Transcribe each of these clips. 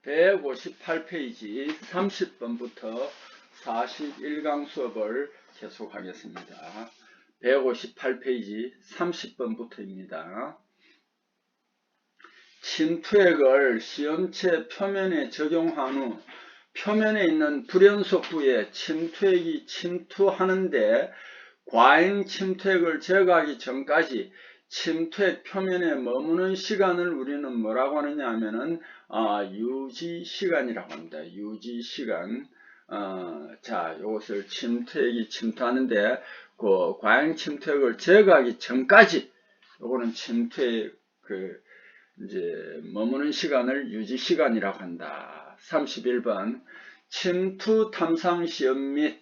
158페이지 30번부터 41강 수업을 계속하겠습니다. 158페이지 30번부터입니다. 침투액을 시험체 표면에 적용한 후 표면에 있는 불연속부에 침투액이 침투하는데 과잉 침투액을 제거하기 전까지 침투액 표면에 머무는 시간을 우리는 뭐라고 하느냐 하면은 유지시간이라고 합니다. 유지시간. 자, 이것을 침투액이 침투하는데 그 과잉 침투액을 제거하기 전까지 요거는 침투액 이제 머무는 시간을 유지시간이라고 한다. 31번 침투 탐상 시험 및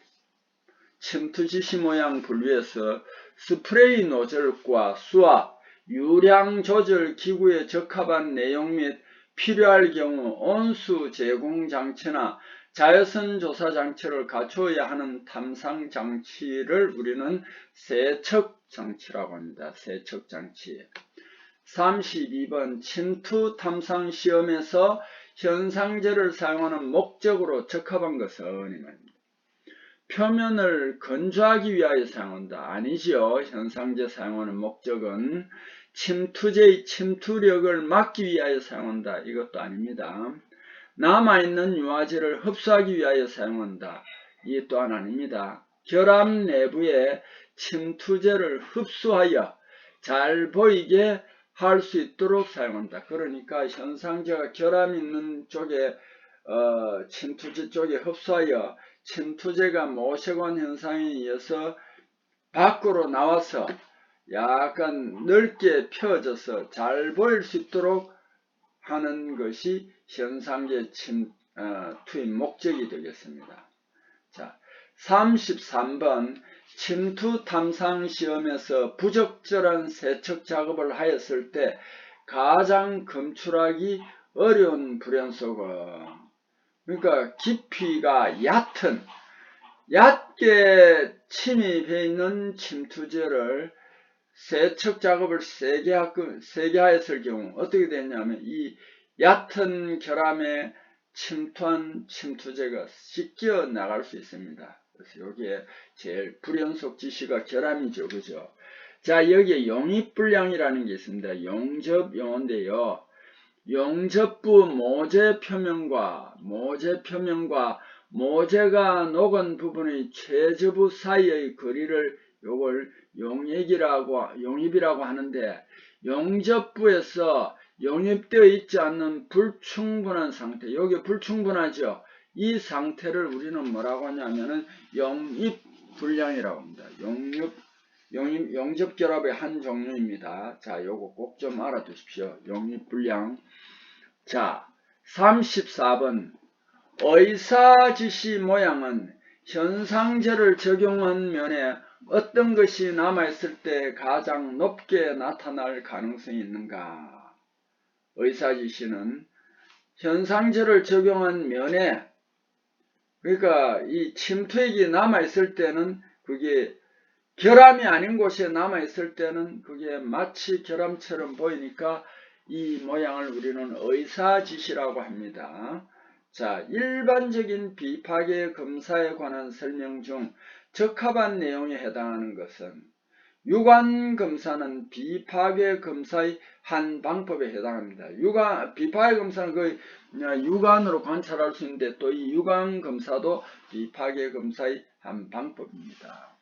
침투 지시 모양 분류에서 스프레이 노즐과 수압, 유량 조절 기구에 적합한 내용 및 필요할 경우 온수 제공 장치나 자외선 조사 장치를 갖추어야 하는 탐상 장치를 우리는 세척 장치라고 합니다. 세척 장치. 32번 침투 탐상 시험에서 현상제를 사용하는 목적으로 적합한 것은 이겁니다. 표면을 건조하기 위하여 사용한다. 아니지요. 현상제 사용하는 목적은 침투제의 침투력을 막기 위하여 사용한다. 이것도 아닙니다. 남아있는 유화제를 흡수하기 위하여 사용한다. 이 또한 아닙니다. 결합 내부에 침투제를 흡수하여 잘 보이게 할 수 있도록 사용한다. 그러니까 현상제가 결합 있는 쪽에 침투제 쪽에 흡수하여 침투제가 모세관 현상에 의해서 밖으로 나와서 약간 넓게 펴져서 잘 보일 수 있도록 하는 것이 현상제 투입 목적이 되겠습니다. 자, 33번 침투 탐상 시험에서 부적절한 세척 작업을 하였을 때 가장 검출하기 어려운 불연속은, 그러니까 깊이가 얕게 침입해 있는 침투제를 세척 작업을 세게 하였을 경우 어떻게 되냐면 이 얕은 결함에 침투한 침투제가 씻겨 나갈 수 있습니다. 그래서 여기에 제일 불연속 지시가 결함이죠. 그죠? 자, 여기에 용입불량이라는 게 있습니다. 용접 용어인데요. 용접부 모재 표면과 모재가 녹은 부분의 최저부 사이의 거리를 요걸 용입이라고 하는데, 용접부에서 용입되어 있지 않는 불충분한 상태, 여기 불충분하죠. 이 상태를 우리는 뭐라고 하냐면은 용입불량이라고 합니다. 용접결합의 한 종류입니다. 자, 요거 꼭 좀 알아두십시오. 용입불량. 자, 34번 의사지시 모양은 현상제를 적용한 면에 어떤 것이 남아있을 때 가장 높게 나타날 가능성이 있는가? 의사지시는 현상제를 적용한 면에, 그러니까 이 침투액이 남아있을 때는 그게 결함이 아닌 곳에 남아있을 때는 그게 마치 결함처럼 보이니까 이 모양을 우리는 의사지시라고 합니다. 자, 일반적인 비파괴 검사에 관한 설명 중 적합한 내용에 해당하는 것은, 유관검사는 비파괴 검사의 한 방법에 해당합니다. 비파괴 검사는 거의 육안으로 관찰할 수 있는데 또 이 유관검사도 비파괴 검사의 한 방법입니다.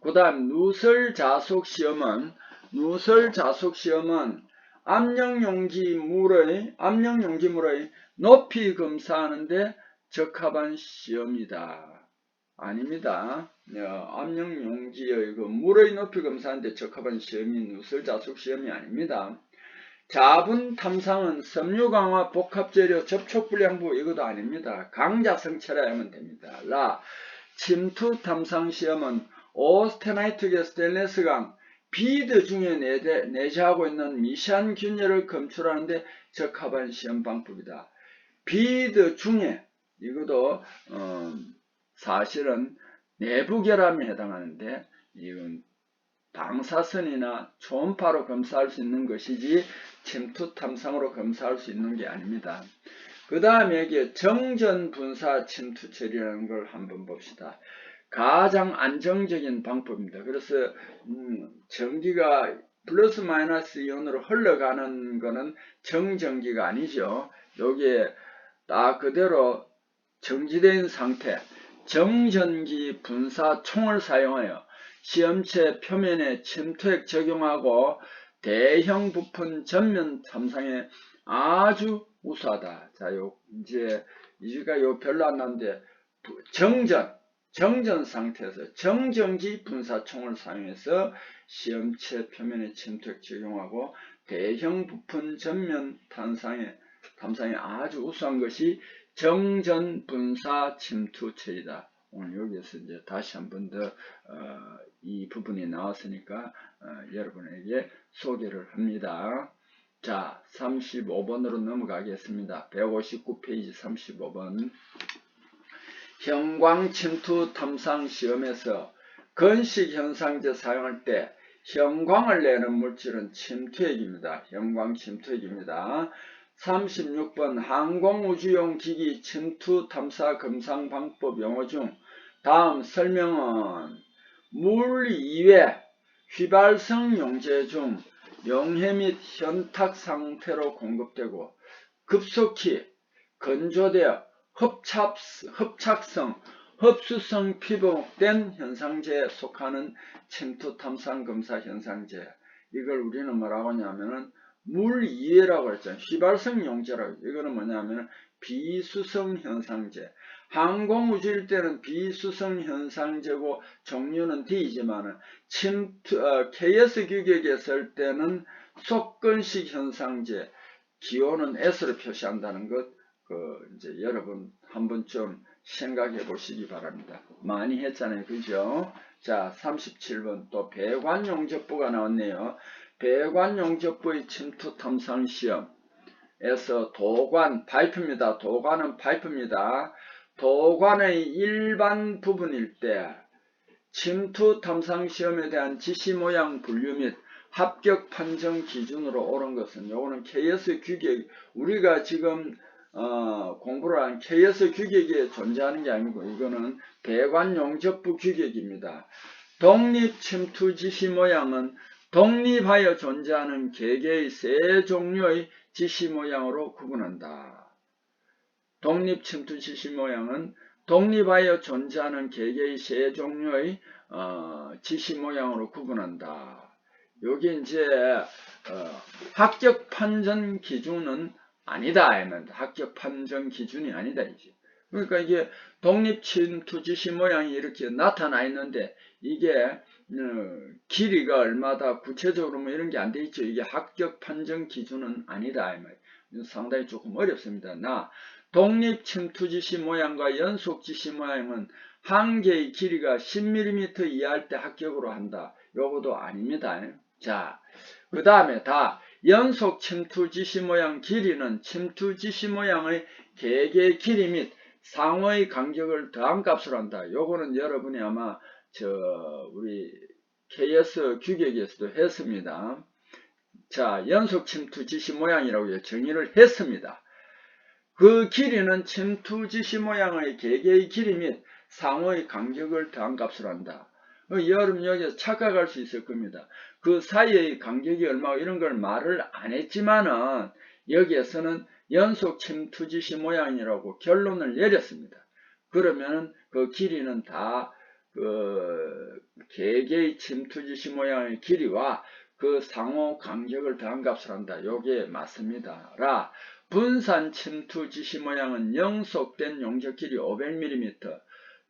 그 다음 누설자속 시험은 압력용기물의 높이 검사하는데 적합한 시험이다. 아닙니다. 압력용기의 물의 높이 검사하는데 적합한 시험이 누설자속 시험이 아닙니다. 자분 탐상은 섬유강화 복합재료 접촉불량부, 이것도 아닙니다. 강자성체라 하면 됩니다. 침투 탐상 시험은 오스테나이트계 스테인리스강 비드 중에 내재하고 있는 미세한 균열을 검출하는데 적합한 시험 방법이다. 비드 중에, 이것도 사실은 내부 결함에 해당하는데 이건 방사선이나 초음파로 검사할 수 있는 것이지 침투 탐상으로 검사할 수 있는 게 아닙니다. 그 다음에 여기 정전 분사 침투 처리라는 걸 한번 봅시다. 가장 안정적인 방법입니다. 그래서 전기가 플러스 마이너스 이온으로 흘러가는 거는 정전기가 아니죠. 여기에 딱 그대로 정지된 상태, 정전기 분사 총을 사용하여 시험체 표면에 침투액 적용하고 대형 부품 전면 탐상에 아주 우수하다. 자, 이제 이제가 별로 안 나는데 정전 상태에서 정전기 분사총을 사용해서 시험체 표면에 침투액 적용하고 대형 부품 전면 탐상에 아주 우수한 것이 정전 분사 침투 처리다. 오늘 여기에서 이제 다시 한 번 더 이 부분이 나왔으니까 여러분에게 소개를 합니다. 자, 35번으로 넘어가겠습니다. 159페이지 35번. 형광 침투 탐상 시험에서 건식 현상제 사용할 때 형광을 내는 물질은 침투액입니다. 형광 침투액입니다. 36번 항공우주용 기기 침투 탐사 검상 방법 용어 중 다음 설명은 물 이외 휘발성 용제 중 용해 및 현탁 상태로 공급되고 급속히 건조되어 흡착성, 흡수성 피복된 현상제에 속하는 침투 탐상 검사 현상제. 이걸 우리는 뭐라고 하냐면은 물 이외라고 했잖아요. 휘발성 용제라고. 이거는 뭐냐면은 비수성 현상제. 항공우주일 때는 비수성 현상제고 종류는 D이지만은 KS 규격에 쓸 때는 속건식 현상제. 기호는 S로 표시한다는 것. 이제 여러분 한번 좀 생각해 보시기 바랍니다. 많이 했잖아요. 그죠? 자, 37번 또 배관용접부가 나왔네요. 배관용접부의 침투 탐상 시험에서 도관, 파이프입니다. 도관은 파이프입니다. 도관의 일반 부분일 때 침투 탐상 시험에 대한 지시 모양 분류 및 합격 판정 기준으로 옳은 것은 요거는 KS 규격, 우리가 지금 공부를 한 KS 규격에 존재하는 게 아니고 이거는 배관용접부 규격입니다. 독립 침투 지시 모양은 독립하여 존재하는 개개의 세 종류의 지시 모양으로 구분한다. 독립 침투 지시 모양은 독립하여 존재하는 개개의 세 종류의 지시 모양으로 구분한다. 여기 이제 합격 판정 기준은 아니다. 합격 판정 기준이 아니다. 이제. 그러니까 이게 독립 침투 지시 모양이 이렇게 나타나 있는데 이게 길이가 얼마다 구체적으로 뭐 이런 게 안 돼 있죠. 이게 합격 판정 기준은 아니다. 상당히 조금 어렵습니다. 독립 침투 지시 모양과 연속 지시 모양은 한 개의 길이가 10mm 이하일 때 합격으로 한다. 요거도 아닙니다. 자, 그 다음에 연속 침투 지시 모양 길이는 침투 지시 모양의 개개의 길이 및 상호의 간격을 더한 값으로 한다. 요거는 여러분이 아마 우리 KS 규격에서도 했습니다. 자, 연속 침투 지시 모양이라고 정의를 했습니다. 그 길이는 침투 지시 모양의 개개의 길이 및 상호의 간격을 더한 값으로 한다. 여러분 여기서 착각할 수 있을 겁니다. 그 사이의 간격이 얼마고 이런 걸 말을 안 했지만은 여기에서는 연속 침투 지시 모양이라고 결론을 내렸습니다. 그러면은 그 길이는 다 개개의 침투 지시 모양의 길이와 그 상호 간격을 더한 값으로 한다. 요게 맞습니다. 분산 침투 지시 모양은 영속된 용접 길이 500mm,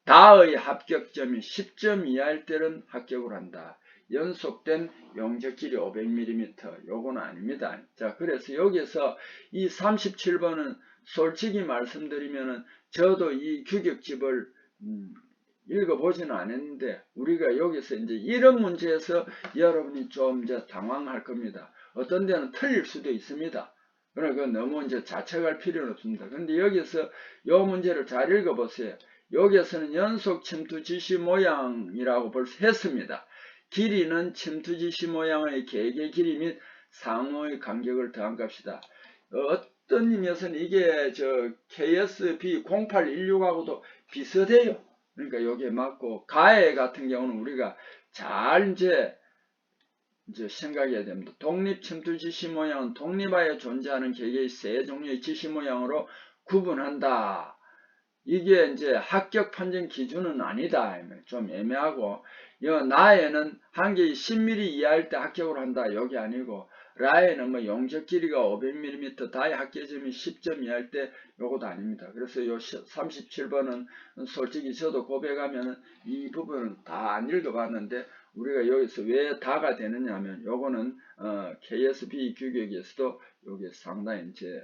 다의 합격점이 10점 이하일 때는 합격을 한다. 연속된 용접 길이 500mm, 요거는 아닙니다. 자, 그래서 여기서 이 37번은 솔직히 말씀드리면은 저도 이 규격집을 읽어보지는 않았는데 우리가 여기서 이제 이런 문제에서 여러분이 좀 이제 당황할 겁니다. 어떤 데는 틀릴 수도 있습니다. 그러니까 너무 이제 자책할 필요는 없습니다. 근데 여기서 이 문제를 잘 읽어보세요. 여기에서는 연속 침투 지시 모양이라고 벌써 했습니다. 길이는 침투 지시 모양의 개개 길이 및 상호의 간격을 더한 값이다. 어떤 의미에서는 이게 저 KSB 0816하고도 비슷해요. 그러니까 여기에 맞고, 가해 같은 경우는 우리가 잘 이제 생각해야 됩니다. 독립 침투 지시 모양은 독립하여 존재하는 개개의 세 종류의 지시 모양으로 구분한다. 이게 이제 합격 판정 기준은 아니다. 좀 애매하고, 나에는 한 개의 10mm 이하일 때 합격을 한다. 여기 아니고, 라에는 뭐 용적 길이가 500mm, 다의 합계점이 10점 이하일 때 요것도 아닙니다. 그래서 요 37번은 솔직히 저도 고백하면 이 부분은 다 안 읽어봤는데, 우리가 여기서 왜 다가 되느냐 하면, 요거는 KSB 규격에서도 요게 상당히 이제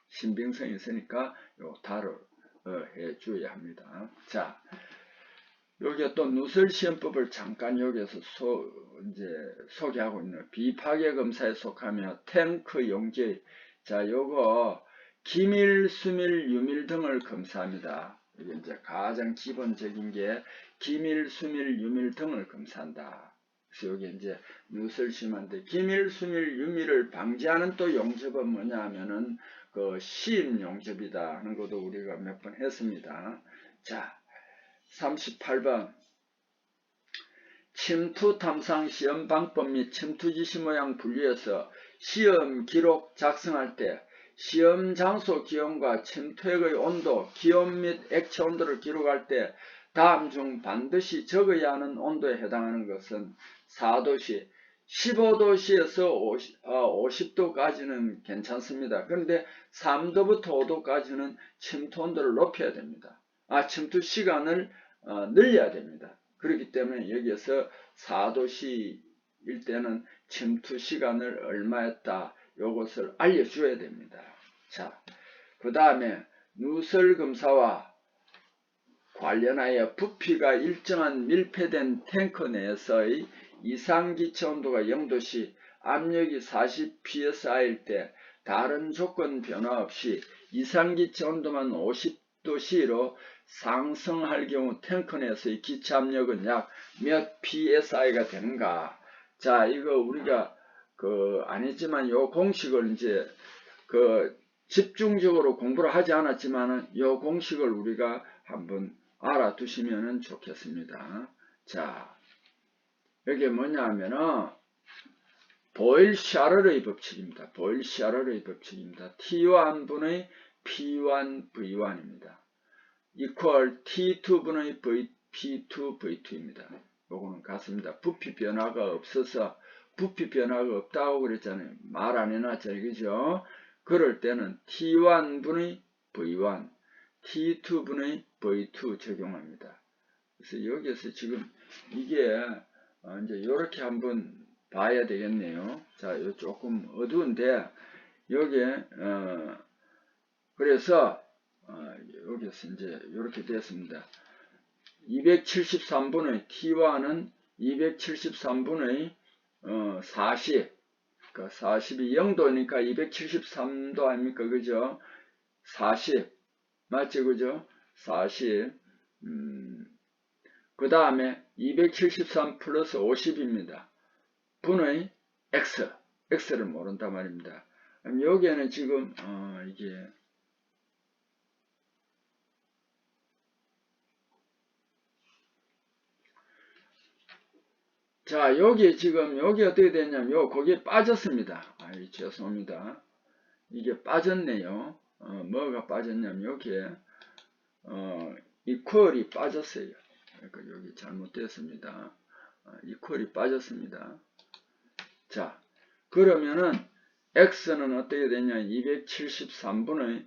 신빙성이 있으니까 요 다를 해 줘야 합니다. 자, 여기에 또 누설 시험법을 잠깐 여기서 소개하고 있는 비파괴 검사에 속하며 탱크 용지. 자, 요거 기밀, 수밀, 유밀 등을 검사합니다. 이게 이제 가장 기본적인 게 기밀, 수밀, 유밀 등을 검사한다. 그래서 여기 이제 누설 심한데 기밀, 수밀, 유밀을 방지하는 또 용접은 뭐냐 하면은 그 시임 용접이다 하는 것도 우리가 몇 번 했습니다. 자, 38번 침투 탐상 시험 방법 및 침투 지시 모양 분류에서 시험 기록 작성할 때 시험 장소 기온과 침투액의 온도, 기온 및 액체 온도를 기록할 때 다음 중 반드시 적어야 하는 온도에 해당하는 것은 4도씨, 15도씨에서 50도까지는 괜찮습니다. 그런데 3도부터 5도까지는 침투 온도를 높여야 됩니다. 침투 시간을 늘려야 됩니다. 그렇기 때문에 여기에서 4도씨일 때는 침투 시간을 얼마였다, 요것을 알려줘야 됩니다. 자, 그 다음에 누설 검사와 관련하여 부피가 일정한 밀폐된 탱크 내에서의 이상기체 온도가 0도씨, 압력이 40psi일 때 다른 조건 변화 없이 이상기체 온도만 50도씨로 상승할 경우 탱크 내에서의 기체 압력은 약 몇 psi가 되는가. 자, 이거 우리가 안 했지만 요 공식을 이제 집중적으로 공부를 하지 않았지만은 요 공식을 우리가 한번 알아두시면 좋겠습니다. 자, 여기 뭐냐 하면은 보일-샤럴의 법칙입니다. 보일-샤럴의 법칙입니다. T1분의 P1V1입니다. equal T2분의 P2 V2입니다. 요거는 같습니다. 부피 변화가 없어서 부피 변화가 없다고 그랬잖아요. 말 안 해놨잖아요. 그죠? 그럴 때는 T1분의 V1, T2분의 V2 적용합니다. 그래서 여기에서 지금 이게 이제 이렇게 한번 봐야 되겠네요. 자, 요 조금 어두운데 여기에 그래서 여기서 이제 이렇게 됐습니다. 273분의 T1은 273분의 40, 그러니까 40이 0도니까 273도 아닙니까? 그죠? 40 맞죠? 그죠? 40 그 다음에 273 플러스 50입니다. 분의 X를 모른단 말입니다. 여기에는 지금 이게 자, 여기 지금 여기 어떻게 됐냐면 거기에 빠졌습니다. 죄송합니다. 이게 빠졌네요. 뭐가 빠졌냐면 여기에 이퀄이 빠졌어요. 그러니까 여기 잘못됐습니다. 이퀄이 빠졌습니다. 자, 그러면은 X는 어떻게 되냐? 273분의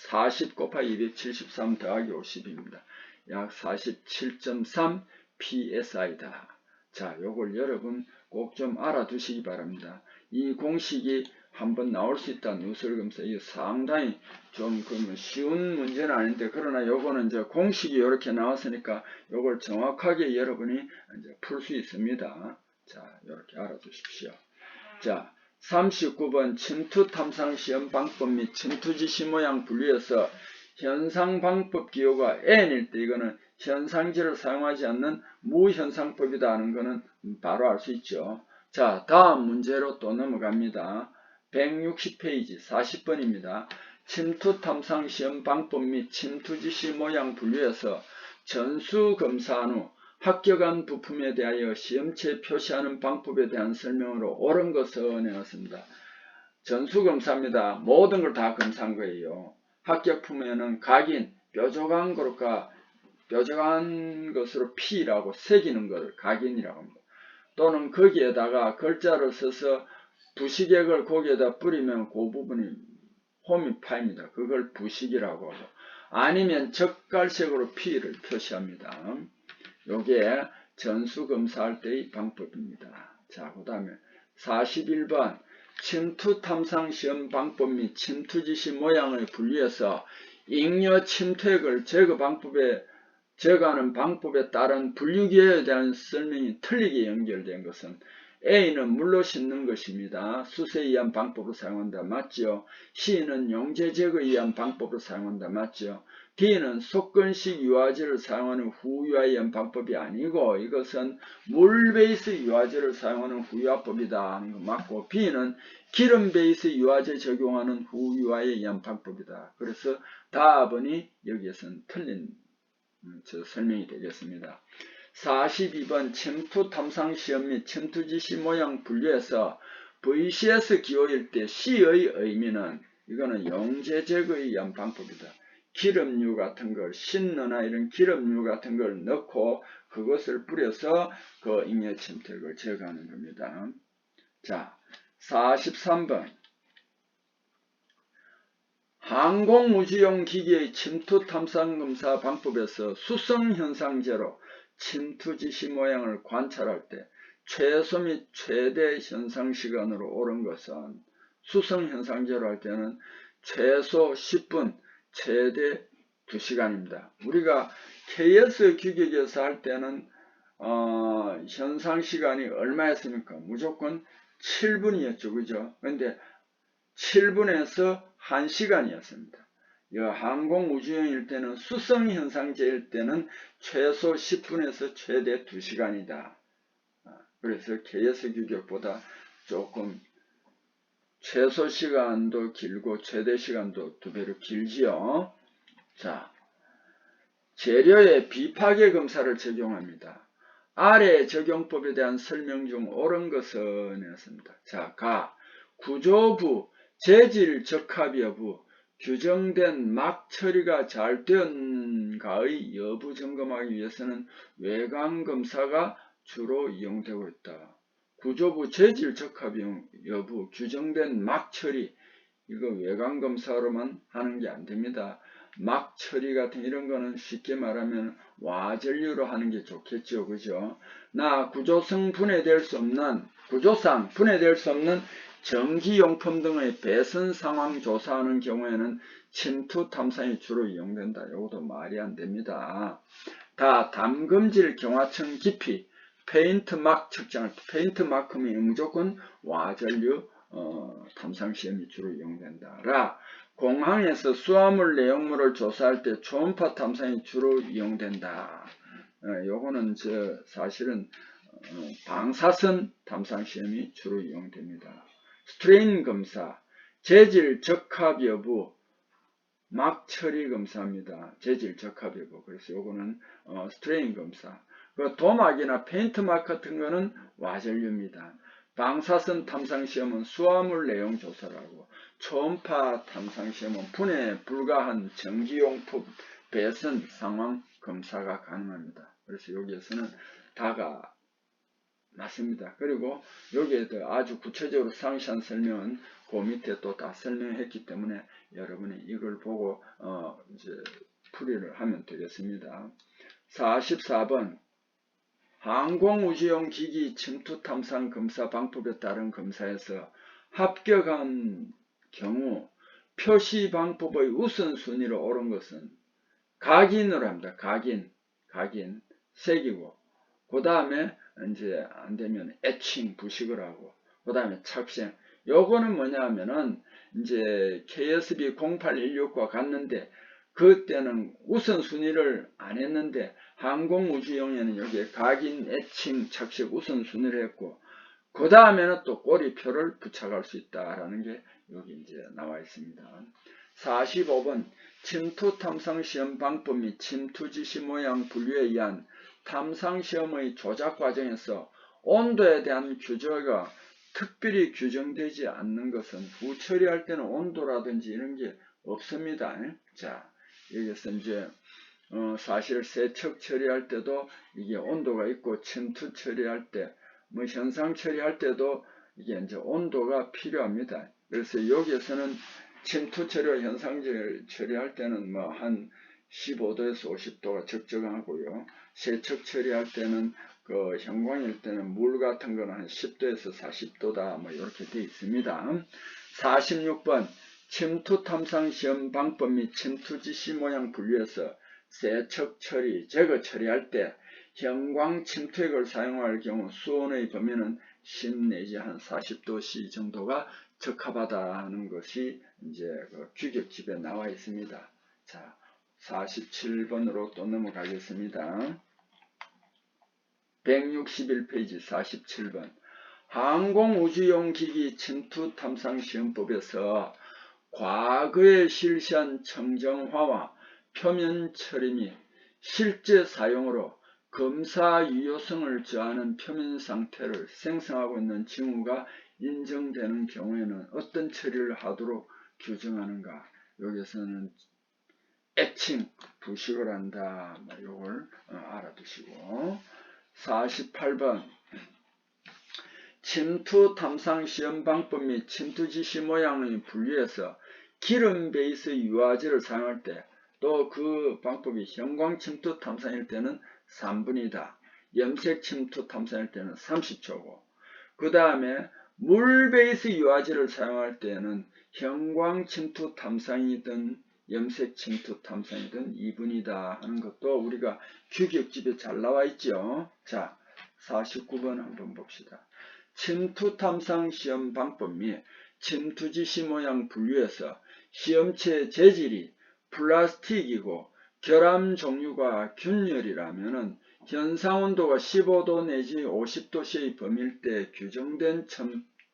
40 곱하기 273 더하기 50입니다. 약 47.3 psi다. 자, 요걸 여러분 꼭 좀 알아두시기 바랍니다. 이 공식이 한번 나올 수 있다. 누설검사. 이게 상당히 좀 쉬운 문제는 아닌데, 그러나 요거는 이제 공식이 이렇게 나왔으니까 요걸 정확하게 여러분이 이제 풀 수 있습니다. 자, 이렇게 알아두십시오. 자, 39번 침투 탐상 시험 방법 및 침투 지시 모양 분류에서 현상 방법 기호가 n일 때 이거는 현상지를 사용하지 않는 무현상법이다 하는 거는 바로 알 수 있죠. 자, 다음 문제로 또 넘어갑니다. 160페이지 40번입니다. 침투 탐상 시험 방법 및 침투 지시 모양 분류에서 전수 검사한 후 합격한 부품에 대하여 시험지에 표시하는 방법에 대한 설명으로 옳은 것을 내었습니다. 전수 검사입니다. 모든 걸 다 검사한 거예요. 합격품에는 각인, 뾰족한 것으로 P라고 새기는 걸 각인이라고 합니다. 또는 거기에다가 글자를 써서 부식액을 거기에다 뿌리면 그 부분이 홈이 파입니다. 그걸 부식이라고 하고, 아니면 적갈색으로 P를 표시합니다. 요게 전수 검사할 때의 방법입니다. 자, 그 다음에 41번 침투 탐상 시험 방법 및 침투 지시 모양을 분류해서 잉여 침투액을 제거하는 방법에 따른 분류기에 대한 설명이 틀리게 연결된 것은 A는 물로 씻는 것입니다. 숯에 의한 방법을 사용한다. 맞죠? C는 용제 제거에 의한 방법을 사용한다. 맞죠? D는 속건식 유화제를 사용하는 후유화에 의한 방법이 아니고 이것은 물 베이스 유화제를 사용하는 후유화법이다 하는 거 맞고, B는 기름 베이스 유화제 적용하는 후유화에 의한 방법이다. 그래서 답은이 여기에서는 틀린 설명이 되겠습니다. 42번 침투 탐상 시험 및 침투 지시 모양 분류에서 VCS 기호일 때 C의 의미는 이거는 용제 제거에 의한 방법이다. 기름류 같은 걸 신느나 이런 기름류 같은 걸 넣고 그것을 뿌려서 그 잉여 침투액을 제거하는 겁니다. 자, 43번 항공우주용 기기의 침투 탐상 검사 방법에서 수성현상제로 침투 지시 모양을 관찰할 때 최소 및 최대 현상시간으로 옳은 것은, 수성현상제로 할 때는 최소 10분, 최대 2시간입니다. 우리가 KS 규격에서 할 때는 현상시간이 얼마였습니까? 무조건 7분이었죠. 그죠? 근데 7분에서 1시간이었습니다. 항공우주용일 때는 수성현상제일 때는 최소 10분에서 최대 2시간이다. 그래서 KS 규격보다 조금 최소 시간도 길고 최대 시간도 2배로 길지요. 자, 재료의 비파괴 검사를 적용합니다. 아래 적용법에 대한 설명 중 옳은 것은 이었습니다. 자, 구조부 재질 적합 여부, 규정된 막 처리가 잘 되었는가의 여부 점검하기 위해서는 외관 검사가 주로 이용되고 있다. 구조부 재질 적합 여부, 규정된 막 처리, 이거 외관 검사로만 하는 게 안 됩니다. 막 처리 같은 이런 거는 쉽게 말하면 와전류로 하는 게 좋겠죠. 그죠? 구조상 분해될 수 없는 전기용품 등의 배선 상황 조사하는 경우에는 침투 탐상이 주로 이용된다. 이것도 말이 안 됩니다. 담금질 경화층 깊이, 페인트 막 측정할 때, 페인트 마크면 무조건 와전류 탐상시험이 주로 이용된다. 공항에서 수화물 내용물을 조사할 때 초음파 탐상이 주로 이용된다. 요거는 사실은 방사선 탐상시험이 주로 이용됩니다. 스트레인 검사, 재질 적합 여부, 막 처리 검사입니다. 재질 적합 여부. 그래서 요거는 스트레인 검사. 도막이나 페인트 막 같은 거는 와전류입니다. 방사선 탐상시험은 수화물 내용 조사라고, 초음파 탐상시험은 분해 불가한 전기용품 배선 상황 검사가 가능합니다. 그래서 여기에서는 다가 맞습니다. 그리고 여기에 아주 구체적으로 상세한 설명은 그 밑에 또 다 설명했기 때문에 여러분이 이걸 보고 이제 풀이를 하면 되겠습니다. 44번 항공우주용 기기 침투 탐상 검사 방법에 따른 검사에서 합격한 경우 표시 방법의 우선순위로 옳은 것은 각인으로 합니다. 각인 새기고, 그 다음에 이제 안되면 애칭 부식을 하고, 그 다음에 착생. 요거는 뭐냐 하면은 이제 KSB 0816과 갔는데 그때는 우선순위를 안 했는데 항공우주용에는 여기에 각인, 애칭, 착색 우선순위를 했고, 그 다음에는 또 꼬리표를 부착할 수 있다라는 게 여기 이제 나와 있습니다. 45번 침투 탐상 시험 방법 및 침투 지시 모양 분류에 의한 탐상 시험의 조작 과정에서 온도에 대한 규제가 특별히 규정되지 않는 것은 후 처리할 때는 온도라든지 이런 게 없습니다. 자, 여기서 이제 사실 세척 처리할 때도 이게 온도가 있고 침투 처리할 때 뭐 현상 처리할 때도 이게 이제 온도가 필요합니다. 그래서 여기에서는 침투 처리와 현상 처리할 때는 뭐 한 15도에서 50도가 적정하고요. 세척 처리할 때는 그 형광일 때는 물 같은 거는 한 10도에서 40도다 뭐 이렇게 되어 있습니다. 46번 침투 탐상 시험 방법 및 침투 지시 모양 분류에서 세척 처리, 제거 처리할 때 형광 침투액을 사용할 경우 수온의 범위는 10 내지 한 40도씨 정도가 적합하다는 것이 이제 그 규격집에 나와 있습니다. 자, 47번으로 또 넘어가겠습니다. 161페이지 47번 항공우주용 기기 침투 탐상 시험법에서 과거에 실시한 청정화와 표면 처리 및 실제 사용으로 검사 유효성을 저하는 표면 상태를 생성하고 있는 징후가 인정되는 경우에는 어떤 처리를 하도록 규정하는가. 여기서는 애칭, 부식을 한다. 요걸 알아두시고 48번 침투 탐상 시험 방법 및 침투 지시 모양의 분류에서 기름 베이스 유화제를 사용할 때 또 그 방법이 형광 침투 탐상일 때는 3분이다. 염색 침투 탐상일 때는 30초고 그 다음에 물 베이스 유화제를 사용할 때는 형광 침투 탐상이든 염색 침투 탐상이든 2분이다 하는 것도 우리가 규격집에 잘 나와 있죠. 자, 49번 한번 봅시다. 침투 탐상 시험 방법 및 침투 지시 모양 분류에서 시험체 재질이 플라스틱이고 결함 종류가 균열이라면은 현상 온도가 15도 내지 50도씨의 범위일 때 규정된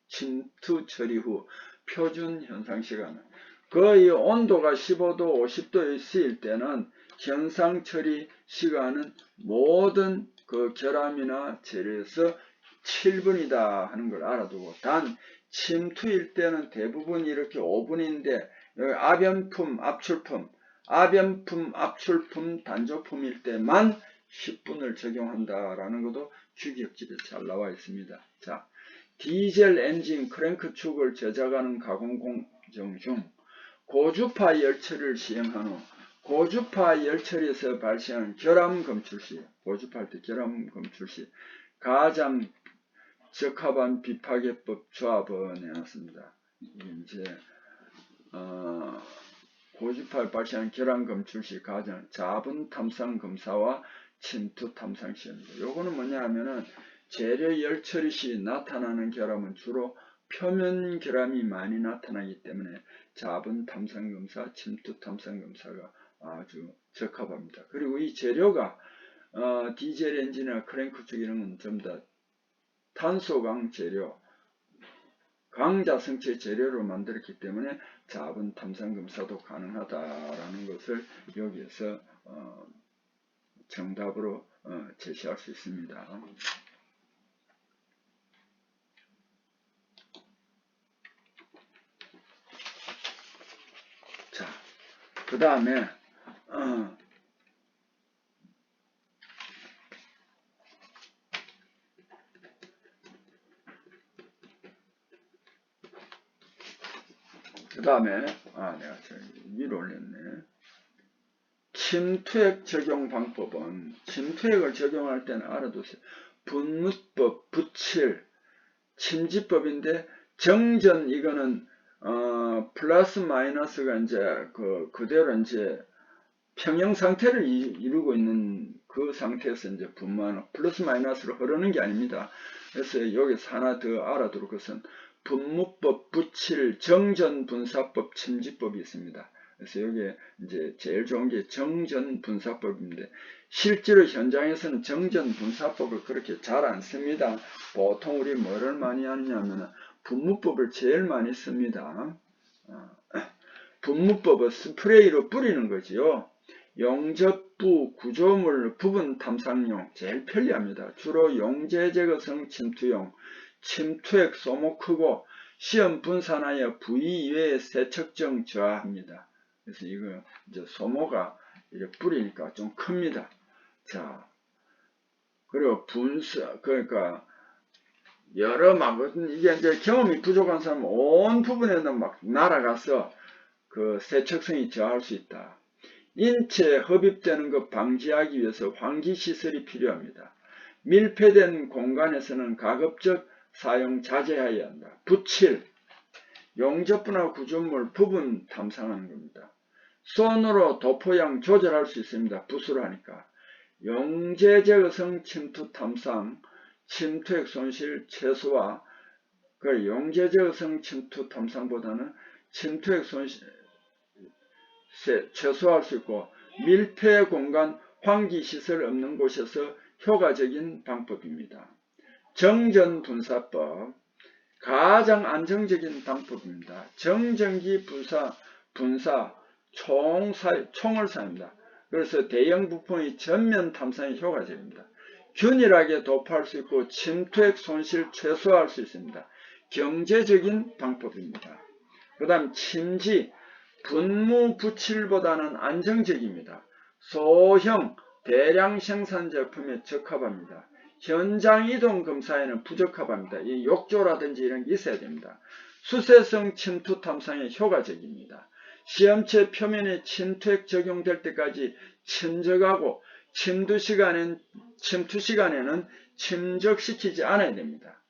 침투 처리 후 표준 현상 시간은 거의 온도가 15도 50도일 때는 현상 처리 시간은 모든 그 결함이나 재료에서 7분이다 하는 걸 알아두고 단 침투일 때는 대부분 이렇게 5분인데 여기 아변품, 압출품, 단조품일 때만 10분을 적용한다라는 것도 규격집에 잘 나와 있습니다. 자, 디젤 엔진 크랭크 축을 제작하는 가공 공정 중 고주파 열처리를 시행한 후 고주파 열처리에서 발생하는 결함 검출 시, 고주파할 때 결함 검출 시 가장 적합한 비파괴법 조합을 내놨습니다. 이제 고주파에 발생한 결함 검출 시 가장 자분 탐상 검사와 침투 탐상 시험입니다. 요거는 뭐냐 하면은 재료 열처리 시 나타나는 결함은 주로 표면 결함이 많이 나타나기 때문에 자분 탐상 검사, 침투 탐상 검사가 아주 적합합니다. 그리고 이 재료가 디젤 엔진이나 크랭크 쪽 이런 건 전부 다 탄소강 재료, 강자성체 재료로 만들었기 때문에 자분 탐상 검사도 가능하다라는 것을 여기에서 정답으로 제시할 수 있습니다. 자, 그 다음에 내가 위로 올렸네. 침투액 적용 방법은 침투액을 적용할 때는 알아두세요. 분무법, 붙일, 침지법인데 정전 이거는 플러스 마이너스가 이제 그대로 이제 평형 상태를 이루고 있는 그 상태에서 이제 분무하는 플러스 마이너스로 흐르는 게 아닙니다. 그래서 여기서 하나 더 알아둘 것은 분무법, 붙일, 정전 분사법, 침지법이 있습니다. 그래서 여기에 이제 제일 좋은 게 정전분사법인데, 실제로 현장에서는 정전분사법을 그렇게 잘 안 씁니다. 보통 우리 뭐를 많이 하느냐면 분무법을 제일 많이 씁니다. 분무법은 스프레이로 뿌리는 거지요. 용접부, 구조물 부분 탐색용 제일 편리합니다. 주로 용재 제거성 침투용, 침투액 소모 크고 시험 분산하여 부위 이외의 세척정 저하합니다. 그래서 이거 이제 소모가 이렇게 뿌리니까 좀 큽니다. 자, 그리고 분사, 그러니까 여러 이게 이제 경험이 부족한 사람은 온 부분에는 막 날아가서 그 세척성이 저하할 수 있다. 인체에 흡입되는 것 방지하기 위해서 환기시설이 필요합니다. 밀폐된 공간에서는 가급적 사용 자제해야 한다. 붓칠, 용접부나 구조물 부분 탐색하는 겁니다. 손으로 도포량 조절할 수 있습니다. 붓으로 하니까. 용재 제거성 침투 탐상, 침투액 손실 최소화, 그 용재 제거성 침투 탐상보다는 침투액 손실 최소화할 수 있고, 밀폐 공간 환기시설 없는 곳에서 효과적인 방법입니다. 정전분사법, 가장 안정적인 방법입니다. 정전기 분사 총을 사용합니다. 그래서 대형 부품의 전면 탐상이 효과적입니다. 균일하게 도포할 수 있고 침투액 손실 최소화할 수 있습니다. 경제적인 방법입니다. 그 다음 침지, 분무 붓칠보다는 안정적입니다. 소형 대량 생산 제품에 적합합니다. 현장 이동 검사에는 부적합합니다. 이 욕조라든지 이런 게 있어야 됩니다. 수세성 침투 탐상에 효과적입니다. 시험체 표면에 침투액 적용될 때까지 침적하고 침투 시간에는 침적시키지 않아야 됩니다.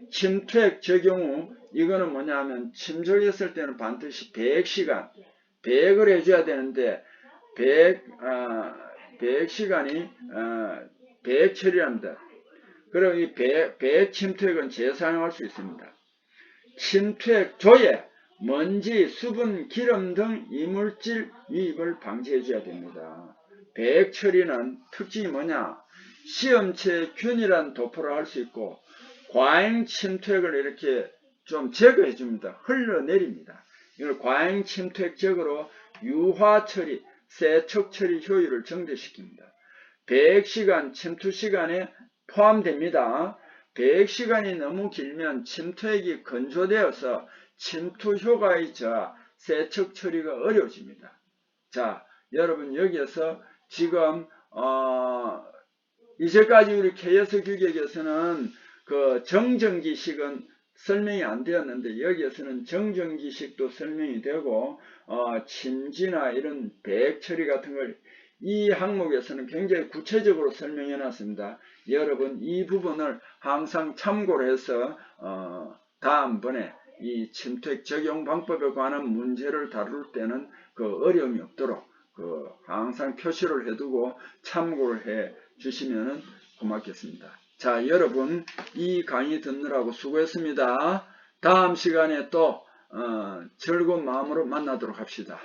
침투액 적용 후 이거는 뭐냐면 침적했을 때는 반드시 100시간 100을 해줘야 되는데 100시간이 100 처리합니다. 그리고 이 100 침투액은 재사용할 수 있습니다. 침투액 조예, 먼지, 수분, 기름 등 이물질 유입을 방지해 줘야 됩니다. 100 처리는 특징이 뭐냐? 시험체에 균일한 도포를 할 수 있고 과잉 침투액을 이렇게 좀 제거해 줍니다. 흘러내립니다. 이걸 과잉 침투액 제거로 유화 처리, 세척 처리 효율을 증대시킵니다. 100시간 침투 시간에 포함됩니다. 100시간이 너무 길면 침투액이 건조되어서 침투 효과의 저하, 세척 처리가 어려워집니다. 자, 여러분 여기에서 지금 이제까지 우리 KS 규격에서는 그 정전기식은 설명이 안 되었는데 여기에서는 정전기식도 설명이 되고 침지나 이런 배액 처리 같은 걸 이 항목에서는 굉장히 구체적으로 설명해 놨습니다. 여러분 이 부분을 항상 참고를 해서 다음번에 이 침투액 적용 방법에 관한 문제를 다룰 때는 그 어려움이 없도록 항상 표시를 해두고 참고를 해 주시면 고맙겠습니다. 자, 여러분 이 강의 듣느라고 수고했습니다. 다음 시간에 또 즐거운 마음으로 만나도록 합시다.